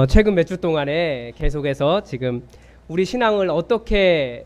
최근 몇 주 동안에 계속해서 지금 우리 신앙생활 어떻게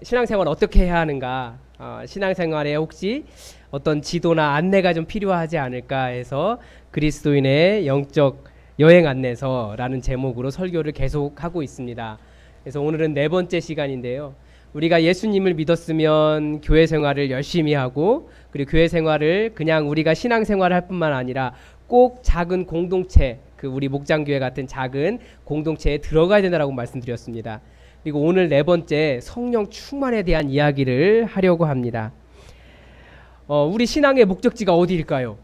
해야 하는가, 신앙생활에 혹시 어떤 지도나 안내가 좀 필요하지 않을까 해서 그리스도인의 영적 여행 안내서라는 제목으로 설교를 계속하고 있습니다. 그래서 오늘은 네 번째 시간인데요. 우리가 예수님을 믿었으면 교회 생활을 열심히 하고, 그리고 교회 생활을 그냥 우리가 신앙생활을 할 뿐만 아니라 꼭 작은 공동체, 우리 목장교회 같은 작은 공동체에 들어가야 된다라고 말씀드렸습니다. 그리고 오늘 네 번째, 성령 충만에 대한 이야기를 하려고 합니다. 우리 신앙의 목적지가 어디일까요?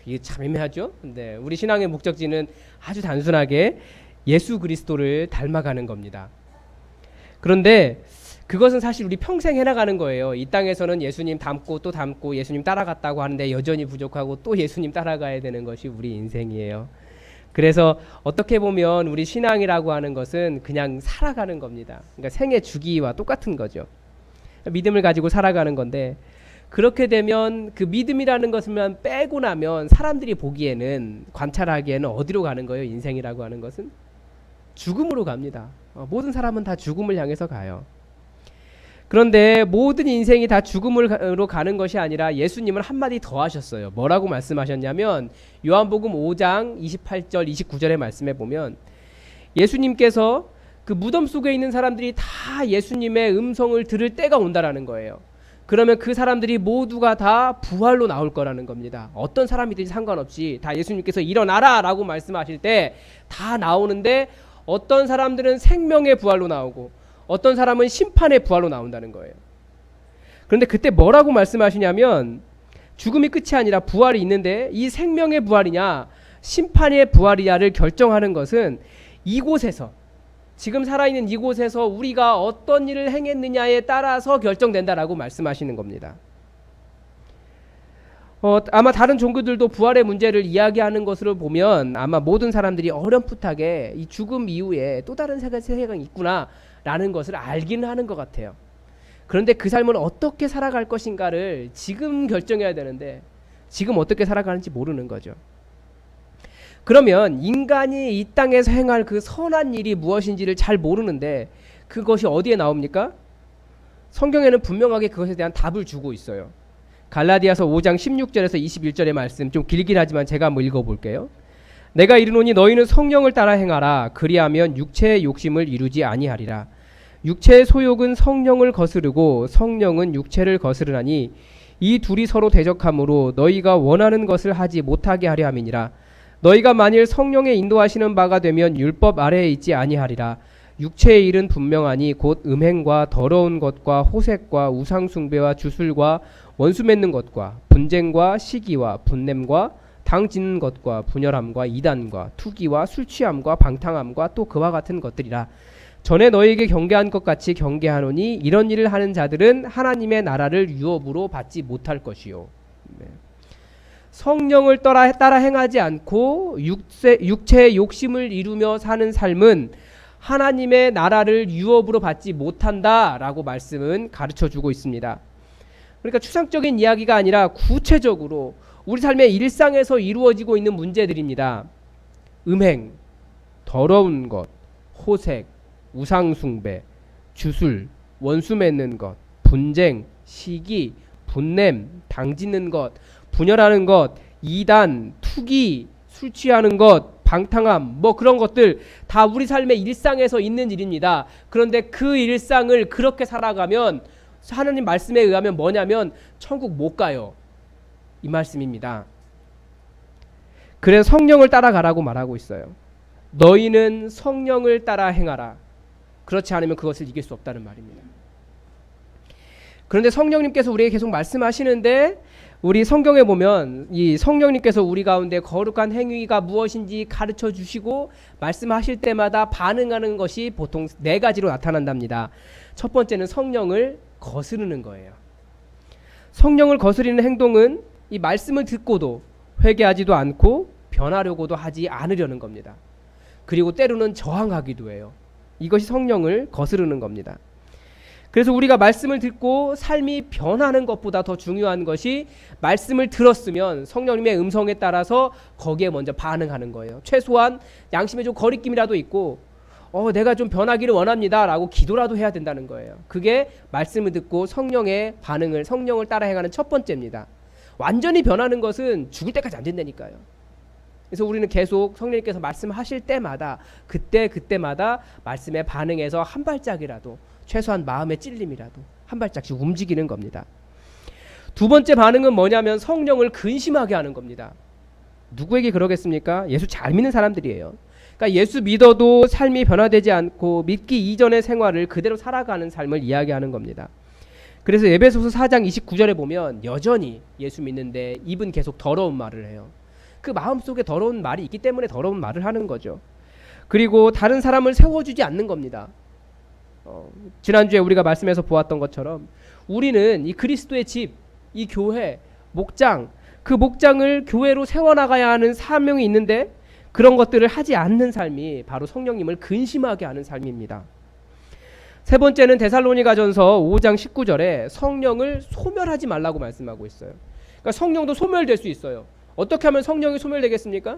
이게 참 애매하죠? 근데 우리 신앙의 목적지는 아주 단순하게 예수 그리스도를 닮아가는 겁니다. 그런데 그것은 사실 우리 평생 해나가는 거예요. 이 땅에서는 예수님 닮고 또 닮고 예수님 따라갔다고 하는데 여전히 부족하고 또 예수님 따라가야 되는 것이 우리 인생이에요. 그래서 어떻게 보면 우리 신앙이라고 하는 것은 그냥 살아가는 겁니다. 그러니까 생애 주기와 똑같은 거죠. 믿음을 가지고 살아가는 건데, 그렇게 되면 그 믿음이라는 것만 빼고 나면 사람들이 보기에는, 관찰하기에는 어디로 가는 거예요? 인생이라고 하는 것은 죽음으로 갑니다. 모든 사람은 다 죽음을 향해서 가요. 그런데 모든 인생이 다 죽음으로 가는 것이 아니라 예수님은 한마디 더 하셨어요. 뭐라고 말씀하셨냐면, 요한복음 5장 28절 29절의 말씀에 보면 예수님께서 그 무덤 속에 있는 사람들이 다 예수님의 음성을 들을 때가 온다라는 거예요. 그러면 그 사람들이 모두가 다 부활로 나올 거라는 겁니다. 어떤 사람이든지 상관없이 다 예수님께서 일어나라 라고 말씀하실 때 다 나오는데, 어떤 사람들은 생명의 부활로 나오고 어떤 사람은 심판의 부활로 나온다는 거예요. 그런데 그때 뭐라고 말씀하시냐면, 죽음이 끝이 아니라 부활이 있는데 이 생명의 부활이냐 심판의 부활이냐를 결정하는 것은 이곳에서, 지금 살아있는 이곳에서 우리가 어떤 일을 행했느냐에 따라서 결정된다라고 말씀하시는 겁니다. 아마 다른 종교들도 부활의 문제를 이야기하는 것으로 보면 아마 모든 사람들이 어렴풋하게 이 죽음 이후에 또 다른 세계가 있구나 라는 것을 알기는 하는 것 같아요. 그런데 그 삶을 어떻게 살아갈 것인가를 지금 결정해야 되는데 지금 어떻게 살아가는지 모르는 거죠. 그러면 인간이 이 땅에서 행할 그 선한 일이 무엇인지를 잘 모르는데 그것이 어디에 나옵니까? 성경에는 분명하게 그것에 대한 답을 주고 있어요. 갈라디아서 5장 16절에서 21절의 말씀, 좀 길긴 하지만 제가 한번 읽어볼게요. 내가 이르노니 너희는 성령을 따라 행하라. 그리하면 육체의 욕심을 이루지 아니하리라. 육체의 소욕은 성령을 거스르고 성령은 육체를 거스르나니 이 둘이 서로 대적하므로 너희가 원하는 것을 하지 못하게 하려 함이니라. 너희가 만일 성령의 인도하시는 바가 되면 율법 아래에 있지 아니하리라. 육체의 일은 분명하니 곧 음행과 더러운 것과 호색과 우상숭배와 주술과 원수 맺는 것과 분쟁과 시기와 분냄과 당 짓는 것과 분열함과 이단과 투기와 술취함과 방탕함과 또 그와 같은 것들이라. 전에 너희에게 경계한 것 같이 경계하노니 이런 일을 하는 자들은 하나님의 나라를 유업으로 받지 못할 것이요. 성령을 따라 행하지 않고 육체의 욕심을 이루며 사는 삶은 하나님의 나라를 유업으로 받지 못한다라고 말씀은 가르쳐주고 있습니다. 그러니까 추상적인 이야기가 아니라 구체적으로 우리 삶의 일상에서 이루어지고 있는 문제들입니다. 음행, 더러운 것, 호색, 우상숭배, 주술, 원수 맺는 것, 분쟁, 시기, 분냄, 당짓는 것, 분열하는 것, 이단, 투기, 술 취하는 것, 방탕함, 뭐 그런 것들 다 우리 삶의 일상에서 있는 일입니다. 그런데 그 일상을 그렇게 살아가면 하나님 말씀에 의하면 뭐냐면 천국 못 가요. 이 말씀입니다. 그래서 성령을 따라가라고 말하고 있어요. 너희는 성령을 따라 행하라. 그렇지 않으면 그것을 이길 수 없다는 말입니다. 그런데 성령님께서 우리에게 계속 말씀하시는데, 우리 성경에 보면 이 성령님께서 우리 가운데 거룩한 행위가 무엇인지 가르쳐 주시고 말씀하실 때마다 반응하는 것이 보통 네 가지로 나타난답니다. 첫 번째는 성령을 거스르는 거예요. 성령을 거스르는 행동은 이 말씀을 듣고도 회개하지도 않고 변하려고도 하지 않으려는 겁니다. 그리고 때로는 저항하기도 해요. 이것이 성령을 거스르는 겁니다. 그래서 우리가 말씀을 듣고 삶이 변하는 것보다 더 중요한 것이 말씀을 들었으면 성령님의 음성에 따라서 거기에 먼저 반응하는 거예요. 최소한 양심에 좀 거리낌이라도 있고 내가 좀 변하기를 원합니다 라고 기도라도 해야 된다는 거예요. 그게 말씀을 듣고 성령의 반응을, 성령을 따라 행하는 첫 번째입니다. 완전히 변하는 것은 죽을 때까지 안 된다니까요. 그래서 우리는 계속 성령님께서 말씀하실 때마다 그때마다 말씀에 반응해서 한 발짝이라도, 최소한 마음의 찔림이라도 한 발짝씩 움직이는 겁니다. 두 번째 반응은 뭐냐면 성령을 근심하게 하는 겁니다. 누구에게 그러겠습니까? 예수 잘 믿는 사람들이에요. 그러니까 예수 믿어도 삶이 변화되지 않고 믿기 이전의 생활을 그대로 살아가는 삶을 이야기하는 겁니다. 그래서 에베소서 4장 29절에 보면 여전히 예수 믿는데 입은 계속 더러운 말을 해요. 그 마음속에 더러운 말이 있기 때문에 더러운 말을 하는 거죠. 그리고 다른 사람을 세워주지 않는 겁니다. 지난주에 우리가 말씀에서 보았던 것처럼 우리는 이 그리스도의 집, 이 교회, 목장, 그 목장을 교회로 세워나가야 하는 사명이 있는데 그런 것들을 하지 않는 삶이 바로 성령님을 근심하게 하는 삶입니다. 세 번째는 데살로니가전서 5장 19절에 성령을 소멸하지 말라고 말씀하고 있어요. 그러니까 성령도 소멸될 수 있어요. 어떻게 하면 성령이 소멸되겠습니까?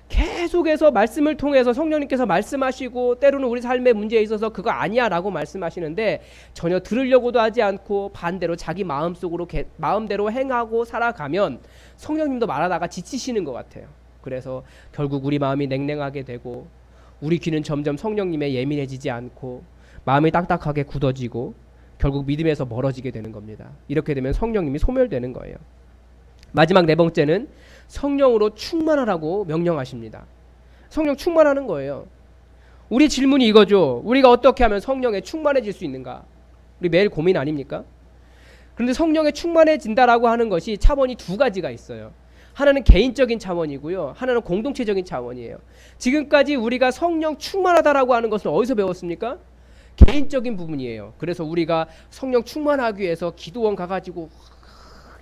계속해서 말씀을 통해서 성령님께서 말씀하시고 때로는 우리 삶의 문제에 있어서 그거 아니야 라고 말씀하시는데 전혀 들으려고도 하지 않고 반대로 자기 마음대로 행하고 살아가면 성령님도 말하다가 지치시는 것 같아요. 그래서 결국 우리 마음이 냉랭하게 되고 우리 귀는 점점 성령님에 예민해지지 않고 마음이 딱딱하게 굳어지고 결국 믿음에서 멀어지게 되는 겁니다. 이렇게 되면 성령님이 소멸되는 거예요. 마지막 네 번째는 성령으로 충만하라고 명령하십니다. 성령 충만하는 거예요. 우리 질문이 이거죠. 우리가 어떻게 하면 성령에 충만해질 수 있는가? 우리 매일 고민 아닙니까? 그런데 성령에 충만해진다라고 하는 것이 차원이 두 가지가 있어요. 하나는 개인적인 차원이고요. 하나는 공동체적인 차원이에요. 지금까지 우리가 성령 충만하다라고 하는 것을 어디서 배웠습니까? 개인적인 부분이에요. 그래서 우리가 성령 충만하기 위해서 기도원 가가지고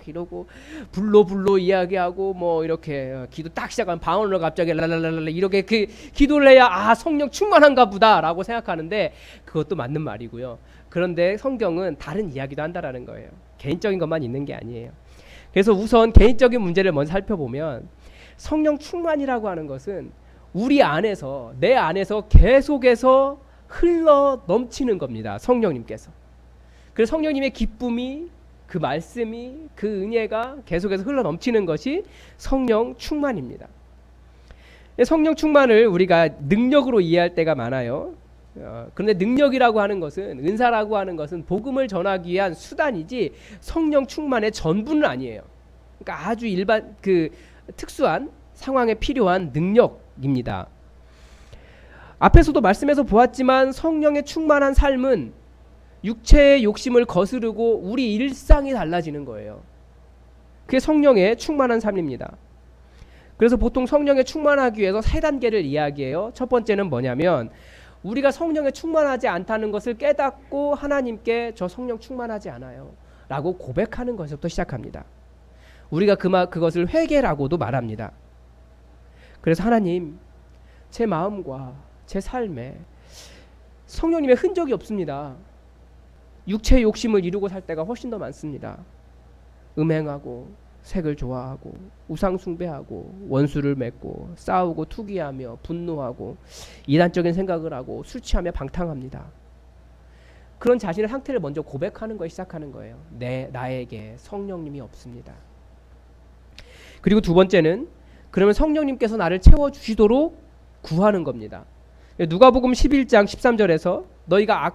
이러고 불로 이야기하고 뭐 이렇게 기도 딱 시작하면 방언으로 갑자기 랄랄랄랄 이렇게 그 기도를 해야 성령 충만한가 보다라고 생각하는데 그것도 맞는 말이고요. 그런데 성경은 다른 이야기도 한다라는 거예요. 개인적인 것만 있는 게 아니에요. 그래서 우선 개인적인 문제를 먼저 살펴보면 성령 충만이라고 하는 것은 우리 안에서, 내 안에서 계속해서 흘러 넘치는 겁니다. 성령님께서. 그래서 성령님의 기쁨이, 그 말씀이, 그 은혜가 계속해서 흘러 넘치는 것이 성령 충만입니다. 성령 충만을 우리가 능력으로 이해할 때가 많아요. 그런데 능력이라고 하는 것은, 은사라고 하는 것은 복음을 전하기 위한 수단이지 성령 충만의 전부는 아니에요. 그러니까 아주 특수한 상황에 필요한 능력입니다. 앞에서도 말씀에서 보았지만 성령의 충만한 삶은 육체의 욕심을 거스르고 우리 일상이 달라지는 거예요. 그게 성령의 충만한 삶입니다. 그래서 보통 성령에 충만하기 위해서 세 단계를 이야기해요. 첫 번째는 뭐냐면 우리가 성령에 충만하지 않다는 것을 깨닫고 하나님께 저 성령 충만하지 않아요 라고 고백하는 것부터 시작합니다. 우리가 그것을 회개라고도 말합니다. 그래서 하나님, 제 마음과 제 삶에 성령님의 흔적이 없습니다. 육체의 욕심을 이루고 살 때가 훨씬 더 많습니다. 음행하고 색을 좋아하고 우상 숭배하고 원수를 맺고 싸우고 투기하며 분노하고 이단적인 생각을 하고 술 취하며 방탕합니다. 그런 자신의 상태를 먼저 고백하는 것이 시작하는 거예요. 나에게 성령님이 없습니다. 그리고 두 번째는 그러면 성령님께서 나를 채워주시도록 구하는 겁니다. 누가복음 11장 13절에서 너희가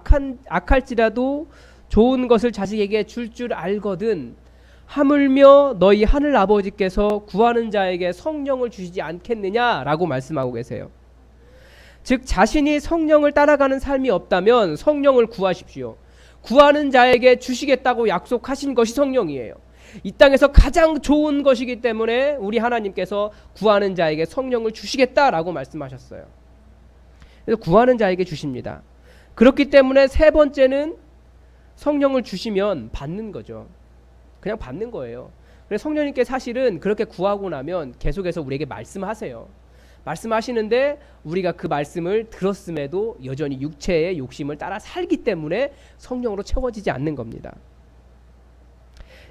악할지라도 좋은 것을 자식에게 줄 알거든 하물며 너희 하늘 아버지께서 구하는 자에게 성령을 주시지 않겠느냐라고 말씀하고 계세요. 즉 자신이 성령을 따라가는 삶이 없다면 성령을 구하십시오. 구하는 자에게 주시겠다고 약속하신 것이 성령이에요. 이 땅에서 가장 좋은 것이기 때문에 우리 하나님께서 구하는 자에게 성령을 주시겠다라고 말씀하셨어요. 그래서 구하는 자에게 주십니다. 그렇기 때문에 세 번째는 성령을 주시면 받는 거죠. 그냥 받는 거예요. 그래서 성령님께 사실은 그렇게 구하고 나면 계속해서 우리에게 말씀하세요. 말씀하시는데 우리가 그 말씀을 들었음에도 여전히 육체의 욕심을 따라 살기 때문에 성령으로 채워지지 않는 겁니다.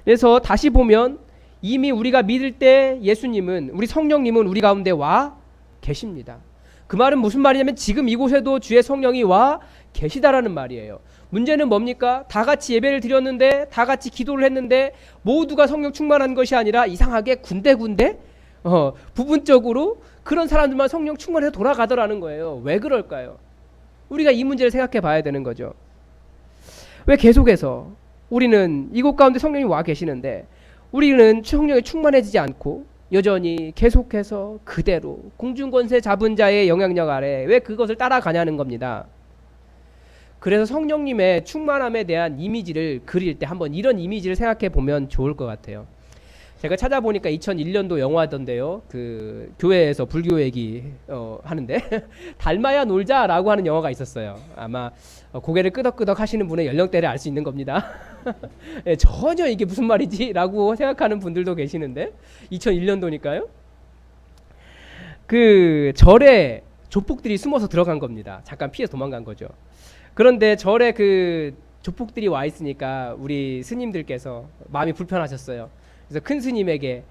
그래서 다시 보면 이미 우리가 믿을 때 예수님은, 우리 성령님은 우리 가운데 와 계십니다. 그 말은 무슨 말이냐면 지금 이곳에도 주의 성령이 와 계시다라는 말이에요. 문제는 뭡니까? 다 같이 예배를 드렸는데, 다 같이 기도를 했는데 모두가 성령 충만한 것이 아니라 이상하게 군데군데 부분적으로 그런 사람들만 성령 충만해서 돌아가더라는 거예요. 왜 그럴까요? 우리가 이 문제를 생각해 봐야 되는 거죠. 왜 계속해서 우리는 이곳 가운데 성령이 와 계시는데 우리는 성령이 충만해지지 않고 여전히 계속해서 그대로 공중권세 잡은 자의 영향력 아래 왜 그것을 따라가냐는 겁니다. 그래서 성령님의 충만함에 대한 이미지를 그릴 때 한번 이런 이미지를 생각해 보면 좋을 것 같아요. 제가 찾아보니까 2001년도 영화던데요. 그 교회에서 불교 얘기 하는데 닮아야 놀자라고 하는 영화가 있었어요. 아마 고개를 끄덕끄덕 하시는 분의 연령대를 알 수 있는 겁니다. 네, 전혀 이게 무슨 말이지? 라고 생각하는 분들도 계시는데 2001년도니까요. 그 절에 조폭들이 숨어서 들어간 겁니다. 잠깐 피해서 도망간 거죠. 그런데 절에 그 조폭들이 와 있으니까 우리 스님들께서 마음이 불편하셨어요. 그래서 큰 스님에게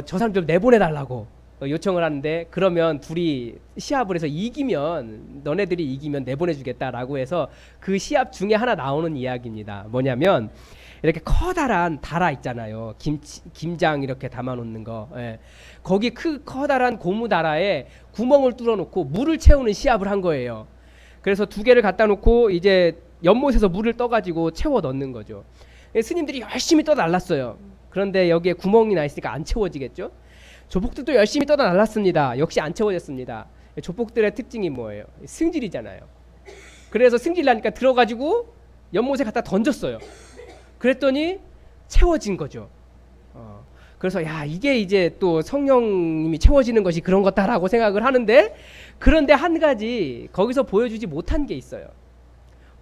저 사람 좀 내보내달라고 요청을 하는데, 그러면 둘이 시합을 해서 이기면, 너네들이 이기면 내보내주겠다라고 해서 그 시합 중에 하나 나오는 이야기입니다. 뭐냐면 이렇게 커다란 다라 있잖아요. 김장 이렇게 담아놓는 거. 예. 거기 커다란 고무 다라에 구멍을 뚫어놓고 물을 채우는 시합을 한 거예요. 그래서 두 개를 갖다 놓고 이제 연못에서 물을 떠가지고 채워 넣는 거죠. 스님들이 열심히 떠날랐어요. 그런데 여기에 구멍이 나 있으니까 안 채워지겠죠. 조폭들도 열심히 떠날랐습니다. 역시 안 채워졌습니다. 조폭들의 특징이 뭐예요? 승질이잖아요. 그래서 승질나니까 들어가지고 연못에 갖다 던졌어요. 그랬더니 채워진 거죠. 그래서 야, 이게 이제 또 성령님이 채워지는 것이 그런 거다라고 생각을 하는데, 그런데 한 가지 거기서 보여주지 못한 게 있어요.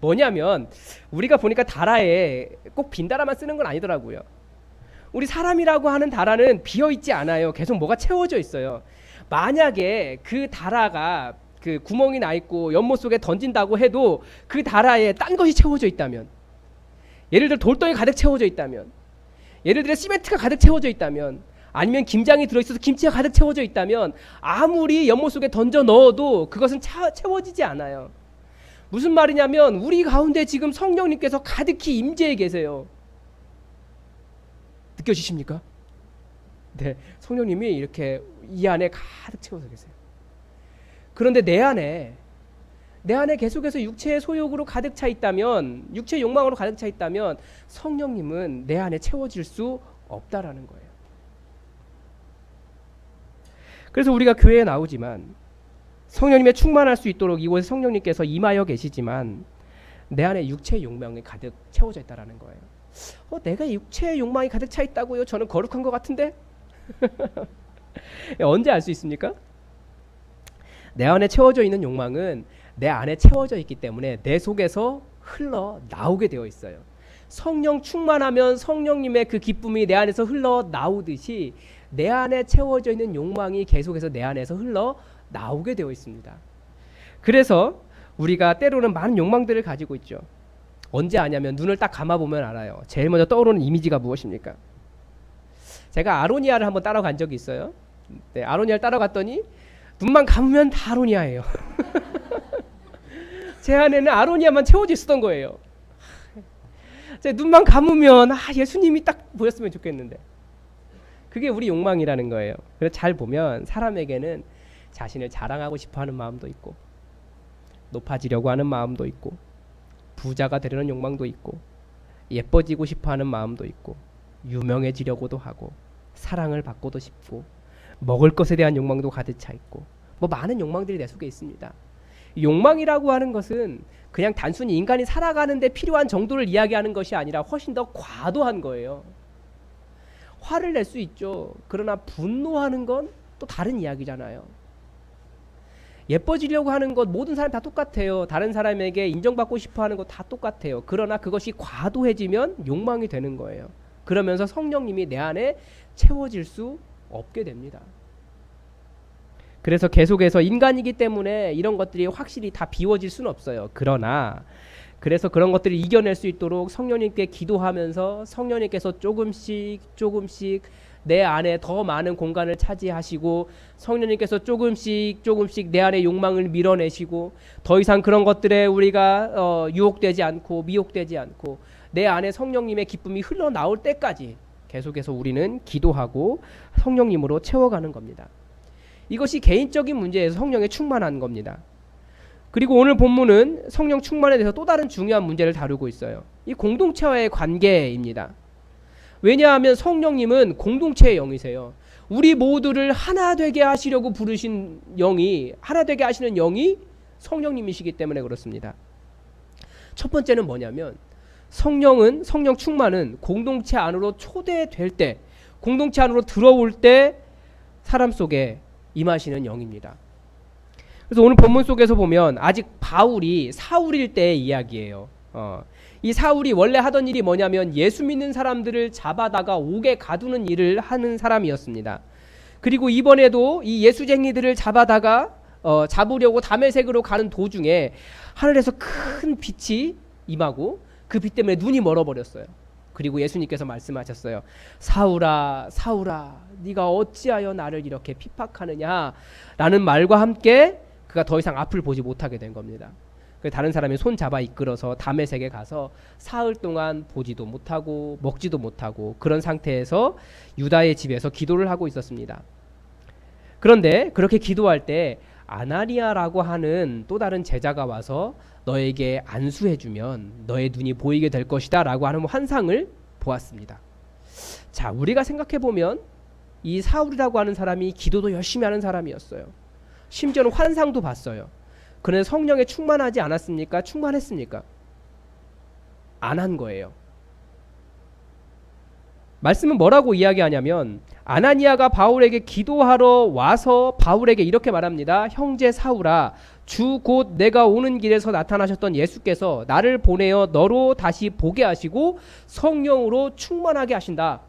뭐냐면 우리가 보니까 다라에 꼭 빈 다라만 쓰는 건 아니더라고요. 우리 사람이라고 하는 다라는 비어있지 않아요. 계속 뭐가 채워져 있어요. 만약에 그 다라가 그 구멍이 나 있고 연못 속에 던진다고 해도 그 다라에 딴 것이 채워져 있다면, 예를 들어 돌덩이 가득 채워져 있다면, 예를 들어 시멘트가 가득 채워져 있다면, 아니면 김장이 들어있어서 김치가 가득 채워져 있다면 아무리 연못 속에 던져 넣어도 그것은 채워지지 않아요. 무슨 말이냐면 우리 가운데 지금 성령님께서 가득히 임재해 계세요. 느껴지십니까? 네, 성령님이 이렇게 이 안에 가득 채워서 계세요. 그런데 내 안에 계속해서 육체의 소욕으로 가득 차 있다면, 육체의 욕망으로 가득 차 있다면 성령님은 내 안에 채워질 수 없다라는 거예요. 그래서 우리가 교회에 나오지만 성령님의 충만할 수 있도록 이곳에 성령님께서 임하여 계시지만 내 안에 육체의 욕망이 가득 채워져 있다라는 거예요. 내가 육체의 욕망이 가득 차 있다고요? 저는 거룩한 것 같은데? 언제 알 수 있습니까? 내 안에 채워져 있는 욕망은 내 안에 채워져 있기 때문에 내 속에서 흘러나오게 되어 있어요. 성령 충만하면 성령님의 그 기쁨이 내 안에서 흘러나오듯이 내 안에 채워져 있는 욕망이 계속해서 내 안에서 흘러나오게 되어 있습니다. 그래서 우리가 때로는 많은 욕망들을 가지고 있죠. 언제 아냐면 눈을 딱 감아보면 알아요. 제일 먼저 떠오르는 이미지가 무엇입니까? 제가 아로니아를 한번 따라간 적이 있어요. 네, 아로니아를 따라갔더니 눈만 감으면 다 아로니아예요. 제 안에는 아로니아만 채워져 있었던 거예요. 제 눈만 감으면 예수님이 딱 보였으면 좋겠는데, 그게 우리 욕망이라는 거예요. 그래서 잘 보면 사람에게는 자신을 자랑하고 싶어하는 마음도 있고, 높아지려고 하는 마음도 있고, 부자가 되려는 욕망도 있고, 예뻐지고 싶어하는 마음도 있고, 유명해지려고도 하고, 사랑을 받고도 싶고, 먹을 것에 대한 욕망도 가득 차 있고, 많은 욕망들이 내 속에 있습니다. 욕망이라고 하는 것은 그냥 단순히 인간이 살아가는데 필요한 정도를 이야기하는 것이 아니라 훨씬 더 과도한 거예요. 화를 낼 수 있죠. 그러나 분노하는 건 또 다른 이야기잖아요. 예뻐지려고 하는 것 모든 사람 다 똑같아요. 다른 사람에게 인정받고 싶어하는 것 다 똑같아요. 그러나 그것이 과도해지면 욕망이 되는 거예요. 그러면서 성령님이 내 안에 채워질 수 없게 됩니다. 그래서 계속해서 인간이기 때문에 이런 것들이 확실히 다 비워질 수는 없어요. 그러나 그래서 그런 것들을 이겨낼 수 있도록 성령님께 기도하면서 성령님께서 조금씩 내 안에 더 많은 공간을 차지하시고 성령님께서 조금씩 내 안에 욕망을 밀어내시고 더 이상 그런 것들에 우리가 유혹되지 않고 미혹되지 않고 내 안에 성령님의 기쁨이 흘러나올 때까지 계속해서 우리는 기도하고 성령님으로 채워가는 겁니다. 이것이 개인적인 문제에서 성령에 충만한 겁니다. 그리고 오늘 본문은 성령 충만에 대해서 또 다른 중요한 문제를 다루고 있어요. 이 공동체와의 관계입니다. 왜냐하면 성령님은 공동체의 영이세요. 우리 모두를 하나 되게 하시려고 부르신 영이, 하나 되게 하시는 영이 성령님이시기 때문에 그렇습니다. 첫 번째는 뭐냐면 성령 충만은 공동체 안으로 초대될 때, 공동체 안으로 들어올 때 사람 속에 임하시는 영입니다. 그래서 오늘 본문 속에서 보면 아직 바울이 사울일 때의 이야기예요. 이 사울이 원래 하던 일이 뭐냐면 예수 믿는 사람들을 잡아다가 옥에 가두는 일을 하는 사람이었습니다. 그리고 이번에도 이 예수쟁이들을 잡아다가 잡으려고 다메섹으로 가는 도중에 하늘에서 큰 빛이 임하고 그 빛 때문에 눈이 멀어버렸어요. 그리고 예수님께서 말씀하셨어요. 사울아 사울아 네가 어찌하여 나를 이렇게 핍박하느냐 라는 말과 함께 그가 더 이상 앞을 보지 못하게 된 겁니다. 다른 사람이 손 잡아 이끌어서 다메섹에 가서 사흘 동안 보지도 못하고 먹지도 못하고 그런 상태에서 유다의 집에서 기도를 하고 있었습니다. 그런데 그렇게 기도할 때 아나니아라고 하는 또 다른 제자가 와서 너에게 안수해주면 너의 눈이 보이게 될 것이다 라고 하는 환상을 보았습니다. 자, 우리가 생각해보면 이 사울이라고 하는 사람이 기도도 열심히 하는 사람이었어요. 심지어는 환상도 봤어요. 그런데 성령에 충만하지 않았습니까? 충만했습니까? 안 한 거예요. 말씀은 뭐라고 이야기하냐면 아나니아가 바울에게 기도하러 와서 바울에게 이렇게 말합니다. 형제 사울아, 주 곧 내가 오는 길에서 나타나셨던 예수께서 나를 보내어 너로 다시 보게 하시고 성령으로 충만하게 하신다.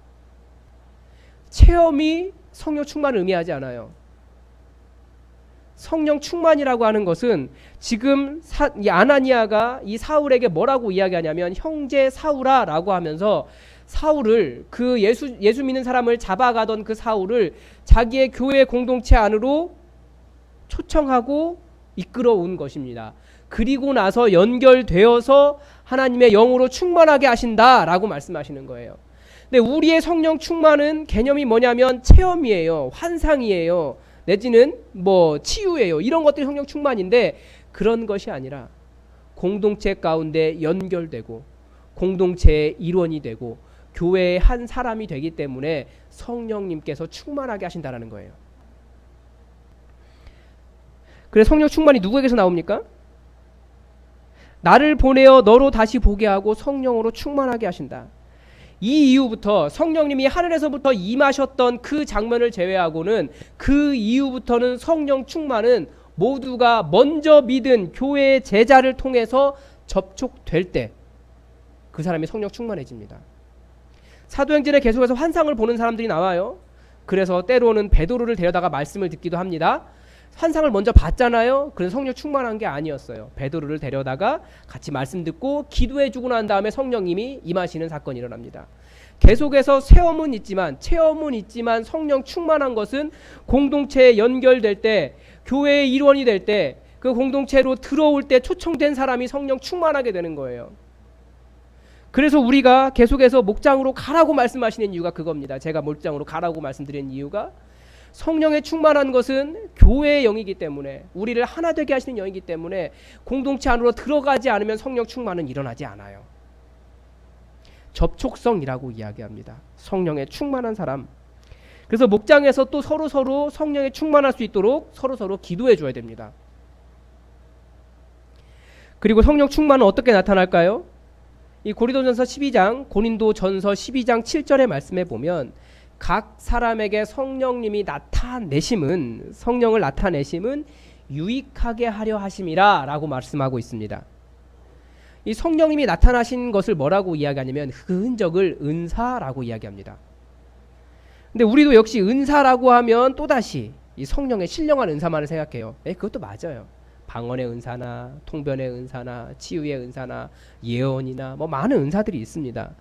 체험이 성령 충만을 의미하지 않아요. 성령 충만이라고 하는 것은 지금 이 아나니아가 이 사울에게 뭐라고 이야기하냐면 형제 사울아 라고 하면서 사울을 그 예수 믿는 사람을 잡아가던 그 사울을 자기의 교회 공동체 안으로 초청하고 이끌어온 것입니다. 그리고 나서 연결되어서 하나님의 영으로 충만하게 하신다라고 말씀하시는 거예요. 근데 우리의 성령 충만은 개념이 뭐냐면 체험이에요. 환상이에요. 내지는 치유예요. 이런 것들이 성령 충만인데 그런 것이 아니라 공동체 가운데 연결되고 공동체의 일원이 되고 교회의 한 사람이 되기 때문에 성령님께서 충만하게 하신다라는 거예요. 그래서 성령 충만이 누구에게서 나옵니까? 나를 보내어 너로 다시 보게 하고 성령으로 충만하게 하신다. 이 이후부터 성령님이 하늘에서부터 임하셨던 그 장면을 제외하고는 그 이후부터는 성령 충만은 모두가 먼저 믿은 교회의 제자를 통해서 접촉될 때 그 사람이 성령 충만해집니다. 사도행전에 계속해서 환상을 보는 사람들이 나와요. 그래서 때로는 베드로를 데려다가 말씀을 듣기도 합니다. 환상을 먼저 봤잖아요. 그래서 성령 충만한 게 아니었어요. 베드로를 데려다가 같이 말씀 듣고 기도해주고 난 다음에 성령님이 임하시는 사건이 일어납니다. 계속해서 체험은 있지만 성령 충만한 것은 공동체에 연결될 때, 교회의 일원이 될 때, 그 공동체로 들어올 때 초청된 사람이 성령 충만하게 되는 거예요. 그래서 우리가 계속해서 목장으로 가라고 말씀하시는 이유가 그겁니다. 제가 목장으로 가라고 말씀드린 이유가 성령에 충만한 것은 교회의 영이기 때문에, 우리를 하나 되게 하시는 영이기 때문에 공동체 안으로 들어가지 않으면 성령 충만은 일어나지 않아요. 접촉성이라고 이야기합니다. 성령에 충만한 사람. 그래서 목장에서 또 서로 성령에 충만할 수 있도록 서로 기도해 줘야 됩니다. 그리고 성령 충만은 어떻게 나타날까요? 이 고린도전서 12장 7절의 말씀에 보면 각 사람에게 성령을 나타내심은 유익하게 하려 하심이라 라고 말씀하고 있습니다. 이 성령님이 나타나신 것을 뭐라고 이야기하냐면 그 흔적을 은사라고 이야기합니다. 근데 우리도 역시 은사라고 하면 또다시 이 성령의 신령한 은사만을 생각해요. 그것도 맞아요. 방언의 은사나 통변의 은사나 치유의 은사나 예언이나 뭐 많은 은사들이 있습니다.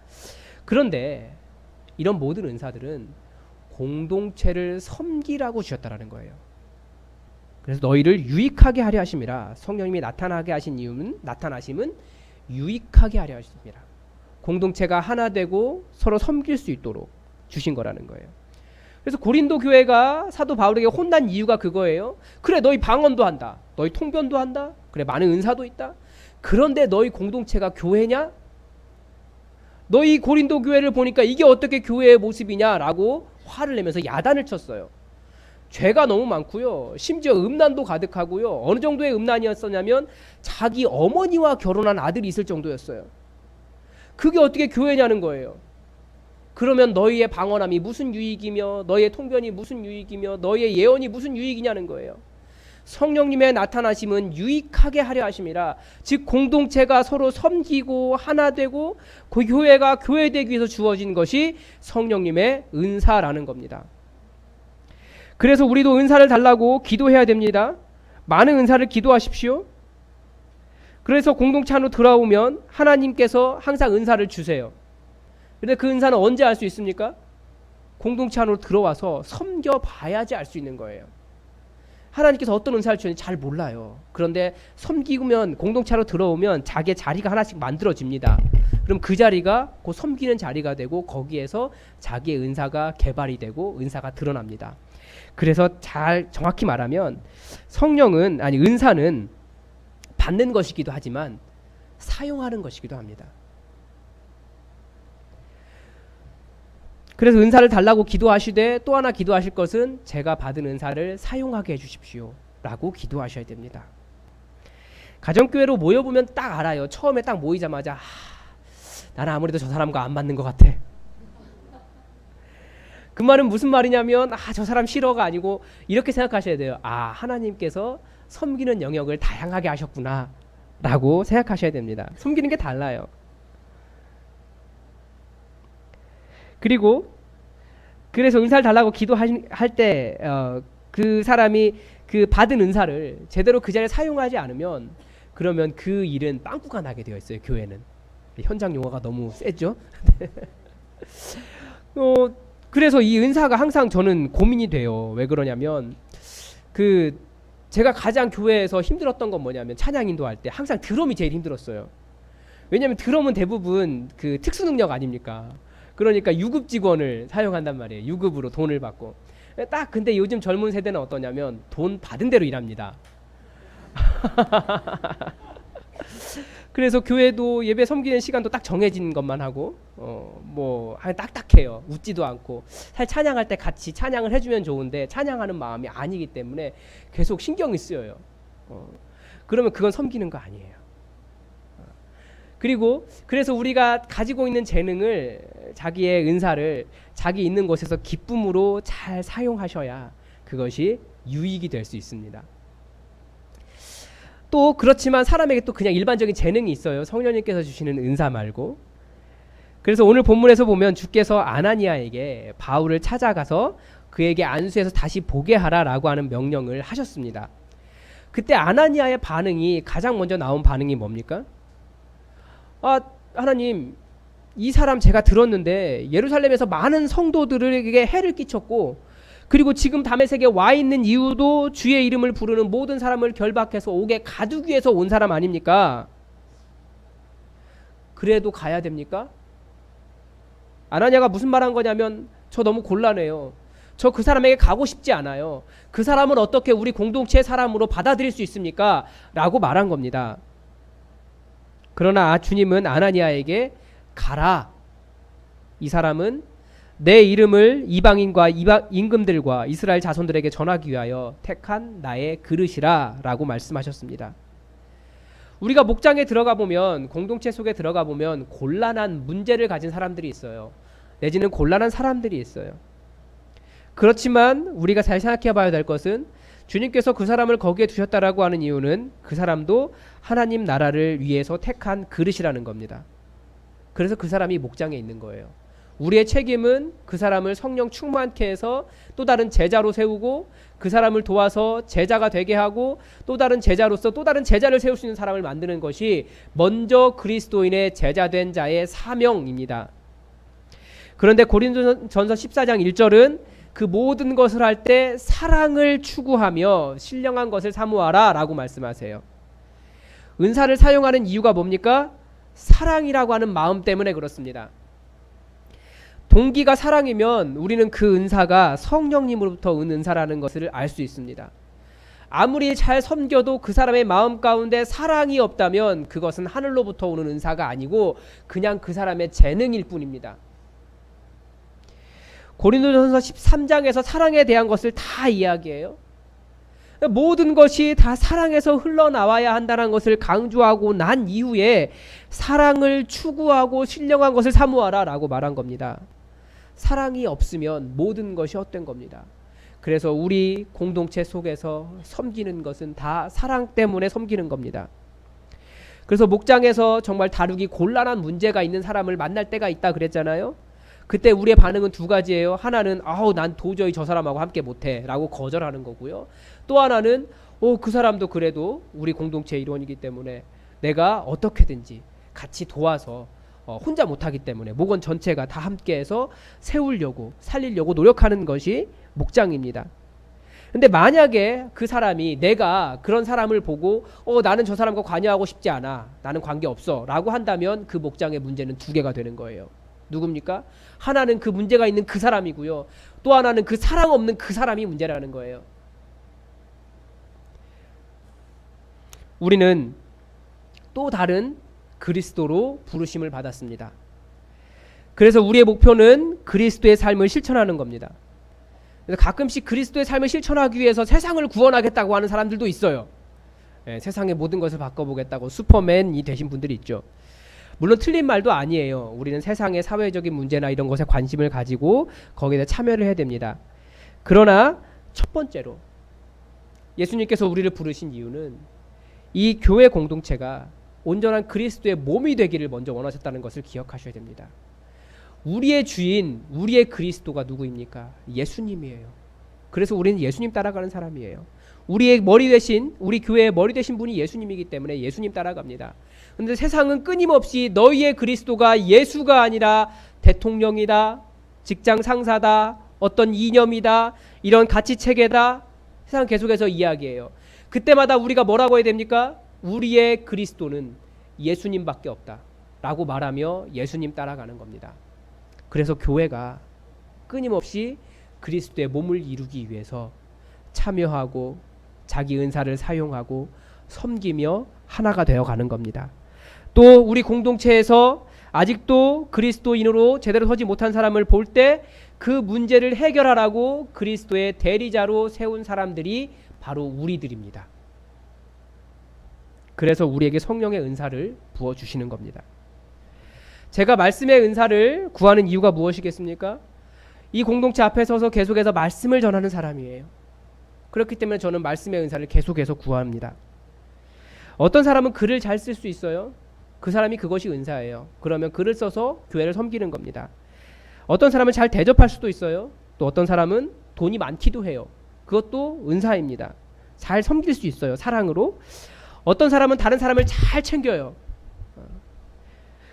그런데 이런 모든 은사들은 공동체를 섬기라고 주셨다라는 거예요. 그래서 너희를 유익하게 하려 하심이라. 성령님이 나타나심은 유익하게 하려 하십니다. 공동체가 하나 되고 서로 섬길 수 있도록 주신 거라는 거예요. 그래서 고린도 교회가 사도 바울에게 혼난 이유가 그거예요. 그래, 너희 방언도 한다, 너희 통변도 한다, 그래, 많은 은사도 있다. 그런데 너희 공동체가 교회냐? 너희 고린도 교회를 보니까 이게 어떻게 교회의 모습이냐라고 화를 내면서 야단을 쳤어요. 죄가 너무 많고요. 심지어 음란도 가득하고요. 어느 정도의 음란이었었냐면 자기 어머니와 결혼한 아들이 있을 정도였어요. 그게 어떻게 교회냐는 거예요. 그러면 너희의 방언함이 무슨 유익이며 너희의 통변이 무슨 유익이며 너희의 예언이 무슨 유익이냐는 거예요. 성령님의 나타나심은 유익하게 하려 하심이라. 즉 공동체가 서로 섬기고 하나 되고 그 교회가 교회되기 위해서 주어진 것이 성령님의 은사라는 겁니다. 그래서 우리도 은사를 달라고 기도해야 됩니다. 많은 은사를 기도하십시오. 그래서 공동체 안으로 들어오면 하나님께서 항상 은사를 주세요. 그런데 그 은사는 언제 알 수 있습니까? 공동체 안으로 들어와서 섬겨봐야지 알 수 있는 거예요. 하나님께서 어떤 은사를 주는지 잘 몰라요. 그런데 섬기면, 공동체 안으로 들어오면 자기의 자리가 하나씩 만들어집니다. 그럼 그 자리가 그 섬기는 자리가 되고 거기에서 자기의 은사가 개발이 되고 은사가 드러납니다. 그래서 정확히 말하면 은사는 받는 것이기도 하지만 사용하는 것이기도 합니다. 그래서 은사를 달라고 기도하시되 또 하나 기도하실 것은 제가 받은 은사를 사용하게 해주십시오 라고 기도하셔야 됩니다. 가정교회로 모여보면 딱 알아요. 처음에 딱 모이자마자 나는 아무래도 저 사람과 안 맞는 것 같아. 그 말은 무슨 말이냐면 저 사람 싫어가 아니고 이렇게 생각하셔야 돼요. 하나님께서 섬기는 영역을 다양하게 하셨구나 라고 생각하셔야 됩니다. 섬기는 게 달라요. 그래서 은사를 달라고 기도할 때 그 사람이 그 받은 은사를 제대로 그 자리에 사용하지 않으면 그러면 그 일은 빵꾸가 나게 되어 있어요. 교회는. 현장 용어가 너무 세죠. 그래서 이 은사가 항상 저는 고민이 돼요. 왜 그러냐면 제가 가장 교회에서 힘들었던 건 뭐냐면 찬양 인도할 때 항상 드럼이 제일 힘들었어요. 왜냐하면 드럼은 대부분 그 특수 능력 아닙니까? 그러니까 유급 직원을 사용한단 말이에요. 유급으로 돈을 받고. 근데 요즘 젊은 세대는 어떠냐면 돈 받은 대로 일합니다. 그래서 교회도 예배 섬기는 시간도 딱 정해진 것만 하고 딱딱해요. 웃지도 않고. 사실 찬양할 때 같이 찬양을 해주면 좋은데 찬양하는 마음이 아니기 때문에 계속 신경이 쓰여요. 그러면 그건 섬기는 거 아니에요. 그래서 우리가 가지고 있는 재능을, 자기의 은사를 자기 있는 곳에서 기쁨으로 잘 사용하셔야 그것이 유익이 될 수 있습니다. 또 그렇지만 사람에게 또 그냥 일반적인 재능이 있어요. 성령님께서 주시는 은사 말고. 그래서 오늘 본문에서 보면 주께서 아나니아에게 바울을 찾아가서 그에게 안수해서 다시 보게 하라라고 하는 명령을 하셨습니다. 그때 아나니아의 반응이, 가장 먼저 나온 반응이 뭡니까? 하나님, 이 사람 제가 들었는데 예루살렘에서 많은 성도들에게 해를 끼쳤고, 그리고 지금 다메섹에 와 있는 이유도 주의 이름을 부르는 모든 사람을 결박해서 옥에 가두기 위해서 온 사람 아닙니까? 그래도 가야 됩니까? 아나니아가 무슨 말한 거냐면, 저 너무 곤란해요. 저 그 사람에게 가고 싶지 않아요. 그 사람은 어떻게 우리 공동체의 사람으로 받아들일 수 있습니까? 라고 말한 겁니다. 그러나 주님은 아나니아에게 가라. 이 사람은 내 이름을 이방인과 임금들과 이스라엘 자손들에게 전하기 위하여 택한 나의 그릇이라 라고 말씀하셨습니다. 우리가 목장에 들어가 보면, 공동체 속에 들어가 보면 곤란한 문제를 가진 사람들이 있어요. 내지는 곤란한 사람들이 있어요. 그렇지만 우리가 잘 생각해 봐야 될 것은, 주님께서 그 사람을 거기에 두셨다라고 하는 이유는 그 사람도 하나님 나라를 위해서 택한 그릇이라는 겁니다. 그래서 그 사람이 목장에 있는 거예요. 우리의 책임은 그 사람을 성령 충만케 해서 또 다른 제자로 세우고 그 사람을 도와서 제자가 되게 하고 또 다른 제자로서 또 다른 제자를 세울 수 있는 사람을 만드는 것이 먼저 그리스도인의 제자된 자의 사명입니다. 그런데 고린도전서 14장 1절은 그 모든 것을 할 때 사랑을 추구하며 신령한 것을 사모하라 라고 말씀하세요. 은사를 사용하는 이유가 뭡니까? 사랑이라고 하는 마음 때문에 그렇습니다. 동기가 사랑이면 우리는 그 은사가 성령님으로부터 온 은사라는 것을 알 수 있습니다. 아무리 잘 섬겨도 그 사람의 마음 가운데 사랑이 없다면 그것은 하늘로부터 오는 은사가 아니고 그냥 그 사람의 재능일 뿐입니다. 고린도전서 13장에서 사랑에 대한 것을 다 이야기해요. 모든 것이 다 사랑에서 흘러나와야 한다는 것을 강조하고 난 이후에 사랑을 추구하고 신령한 것을 사모하라 라고 말한 겁니다. 사랑이 없으면 모든 것이 헛된 겁니다. 그래서 우리 공동체 속에서 섬기는 것은 다 사랑 때문에 섬기는 겁니다. 그래서 목장에서 정말 다루기 곤란한 문제가 있는 사람을 만날 때가 있다 그랬잖아요. 그때 우리의 반응은 두 가지예요. 하나는 난 도저히 저 사람하고 함께 못해 라고 거절하는 거고요. 또 하나는 그 사람도 그래도 우리 공동체 일원이기 때문에 내가 어떻게든지 같이 도와서 혼자 못하기 때문에 목원 전체가 다 함께해서 세우려고 살리려고 노력하는 것이 목장입니다. 근데 만약에 그 사람이 내가 그런 사람을 보고 나는 저 사람과 관여하고 싶지 않아, 나는 관계없어 라고 한다면 그 목장의 문제는 두 개가 되는 거예요. 누굽니까? 하나는 그 문제가 있는 그 사람이고요. 또 하나는 그 사랑 없는 그 사람이 문제라는 거예요. 우리는 또 다른 그리스도로 부르심을 받았습니다. 그래서 우리의 목표는 그리스도의 삶을 실천하는 겁니다. 그래서 가끔씩 그리스도의 삶을 실천하기 위해서 세상을 구원하겠다고 하는 사람들도 있어요. 세상의 모든 것을 바꿔보겠다고 슈퍼맨이 되신 분들이 있죠. 물론 틀린 말도 아니에요. 우리는 세상의 사회적인 문제나 이런 것에 관심을 가지고 거기에 참여를 해야 됩니다. 그러나 첫 번째로 예수님께서 우리를 부르신 이유는 이 교회 공동체가 온전한 그리스도의 몸이 되기를 먼저 원하셨다는 것을 기억하셔야 됩니다. 우리의 주인, 우리의 그리스도가 누구입니까? 예수님이에요. 그래서 우리는 예수님 따라가는 사람이에요. 우리의 머리 되신, 우리 교회의 머리 되신 분이 예수님이기 때문에 예수님 따라갑니다. 그런데 세상은 끊임없이 너희의 그리스도가 예수가 아니라 대통령이다, 직장 상사다, 어떤 이념이다, 이런 가치 체계다, 세상 계속해서 이야기해요. 그때마다 우리가 뭐라고 해야 됩니까? 우리의 그리스도는 예수님밖에 없다 라고 말하며 예수님 따라가는 겁니다. 그래서 교회가 끊임없이 그리스도의 몸을 이루기 위해서 참여하고 자기 은사를 사용하고 섬기며 하나가 되어가는 겁니다. 또 우리 공동체에서 아직도 그리스도인으로 제대로 서지 못한 사람을 볼 때 그 문제를 해결하라고 그리스도의 대리자로 세운 사람들이 바로 우리들입니다. 그래서 우리에게 성령의 은사를 부어주시는 겁니다. 제가 말씀의 은사를 구하는 이유가 무엇이겠습니까? 이 공동체 앞에 서서 계속해서 말씀을 전하는 사람이에요. 그렇기 때문에 저는 말씀의 은사를 계속해서 구합니다. 어떤 사람은 글을 잘 쓸 수 있어요. 그 사람이 그것이 은사예요. 그러면 글을 써서 교회를 섬기는 겁니다. 어떤 사람은 잘 대접할 수도 있어요. 또 어떤 사람은 돈이 많기도 해요. 그것도 은사입니다. 잘 섬길 수 있어요. 사랑으로. 어떤 사람은 다른 사람을 잘 챙겨요.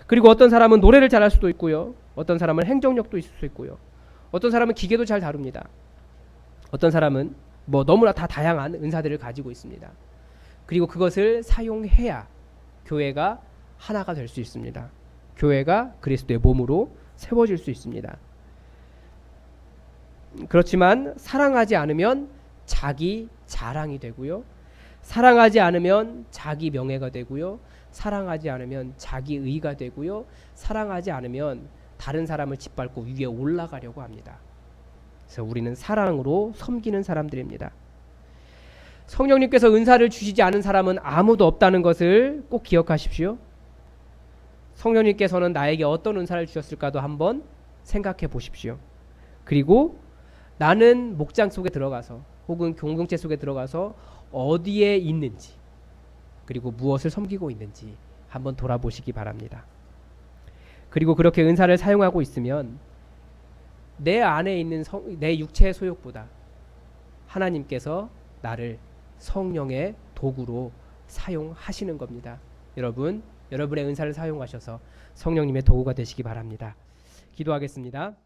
그리고 어떤 사람은 노래를 잘할 수도 있고요. 어떤 사람은 행정력도 있을 수 있고요. 어떤 사람은 기계도 잘 다룹니다. 어떤 사람은 너무나 다 다양한 은사들을 가지고 있습니다. 그리고 그것을 사용해야 교회가 하나가 될 수 있습니다. 교회가 그리스도의 몸으로 세워질 수 있습니다. 그렇지만 사랑하지 않으면 자기 자랑이 되고요. 사랑하지 않으면 자기 명예가 되고요. 사랑하지 않으면 자기 의가 되고요. 사랑하지 않으면 다른 사람을 짓밟고 위에 올라가려고 합니다. 그래서 우리는 사랑으로 섬기는 사람들입니다. 성령님께서 은사를 주시지 않은 사람은 아무도 없다는 것을 꼭 기억하십시오. 성령님께서는 나에게 어떤 은사를 주셨을까도 한번 생각해 보십시오. 그리고 나는 목장 속에 들어가서 혹은 공동체 속에 들어가서 어디에 있는지 그리고 무엇을 섬기고 있는지 한번 돌아보시기 바랍니다. 그리고 그렇게 은사를 사용하고 있으면 내 안에 있는 내 육체의 소욕보다 하나님께서 나를 성령의 도구로 사용하시는 겁니다. 여러분, 여러분의 은사를 사용하셔서 성령님의 도구가 되시기 바랍니다. 기도하겠습니다.